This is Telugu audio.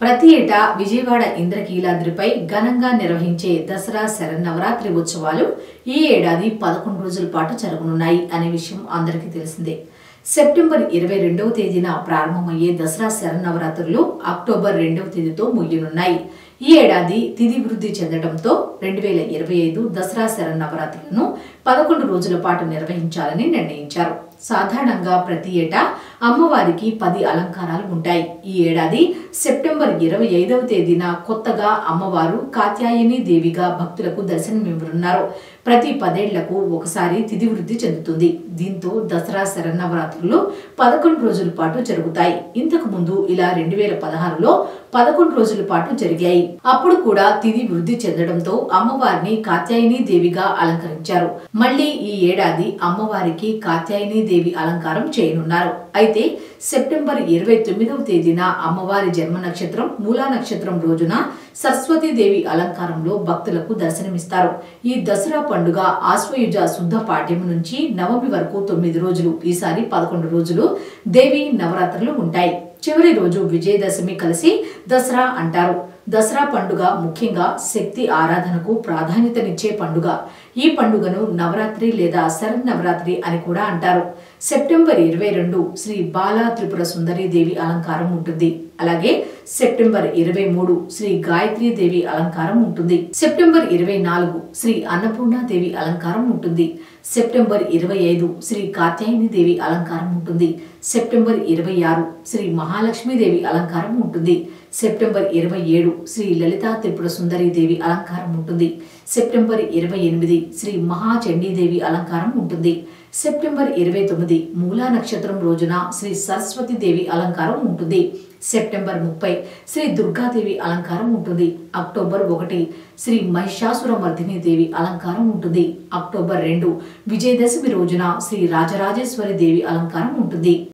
ప్రతి ఏటా విజయవాడ ఇంద్రకీలాద్రిపై ఘనంగా నిర్వహించే దసరా శరన్నవరాత్రి ఉత్సవాలు ఈ ఏడాది 11 రోజుల పాటు జరగనున్నాయి అనే విషయం అందరికీ తెలిసిందే. సెప్టెంబర్ 22వ తేదీన ప్రారంభమయ్యే దసరా శరన్నవరాత్రులు అక్టోబర్ 2వ తేదీతో ముగియనున్నాయి. ఈ ఏడాది తిథి వృద్ధి చెందడంతో 2025 దసరా శరన్నవరాత్రులను 11 రోజుల పాటు నిర్వహించాలని నిర్ణయించారు. సాధారణంగా ప్రతి ఏటా అమ్మవారికి 10 అలంకారాలు ఉంటాయి. ఈ ఏడాది సెప్టెంబర్ 25వ తేదీన కొత్తగా అమ్మవారు కాత్యాయని దేవిగా భక్తులకు దర్శనమివ్వనున్నారు. ప్రతి 10 ఏళ్లకు ఒకసారి తిథి వృద్ధి చెందుతుంది. దీంతో దసరా శరన్నవరాత్రులు 11 రోజుల పాటు జరుగుతాయి. ఇంతకు ముందు ఇలా 2016లో 11 రోజుల పాటు జరిగాయి. అప్పుడు కూడా తిథి వృద్ధి చెందడంతో అమ్మవారిని కాత్యాయని దేవిగా అలంకరించారు. మళ్లీ ఈ ఏడాది అమ్మవారికి కాత్యాయని దేవి అలంకారం చేయనున్నారు. అయితే సెప్టెంబర్ 29వ తేదీన అమ్మవారి జన్మ నక్షత్రం మూలా నక్షత్రం రోజున సరస్వతీదేవి అలంకారంలో భక్తులకు దర్శనమిస్తారు. ఈ దసరా పండుగ ఆశ్వయుజ శుద్ధ పాడ్యం నుంచి నవమి వరకు 9 రోజులు, ఈసారి 11 రోజులు దేవి నవరాత్రులు ఉంటాయి. చివరి రోజు విజయదశమి కలిసి దసరా అంటారు. దసరా పండుగ ముఖ్యంగా శక్తి ఆరాధనకు ప్రాధాన్యతనిచ్చే పండుగ. ఈ పండుగను నవరాత్రి లేదా శరన్నవరాత్రి అని కూడా అంటారు. సెప్టెంబర్ 22 శ్రీ బాలా త్రిపుర సుందరి దేవి అలంకారం ఉంటుంది. అలాగే సెప్టెంబర్ 23 శ్రీ గాయత్రీ దేవి అలంకారం ఉంటుంది. సెప్టెంబర్ 24 శ్రీ అన్నపూర్ణ దేవి అలంకారం ఉంటుంది. సెప్టెంబర్ 25 శ్రీ కాత్యాయని దేవి అలంకారం ఉంటుంది. సెప్టెంబర్ 26 శ్రీ మహాలక్ష్మి దేవి అలంకారం ఉంటుంది. సెప్టెంబర్ 27 శ్రీ లలితా త్రిపుర సుందరి దేవి అలంకారం ఉంటుంది. సెప్టెంబర్ 28 శ్రీ మహాచండీదేవి అలంకారం ఉంటుంది. సెప్టెంబర్ 29 మూలా నక్షత్రం రోజున శ్రీ సరస్వతి దేవి అలంకారం ఉంటుంది. సెప్టెంబర్ 30 శ్రీ దుర్గాదేవి అలంకారం ఉంటుంది. అక్టోబర్ 1 శ్రీ మహిషాసురమర్దిని దేవి అలంకారం ఉంటుంది. అక్టోబర్ 2 విజయదశమి రోజున శ్రీ రాజరాజేశ్వరి దేవి అలంకారం ఉంటుంది.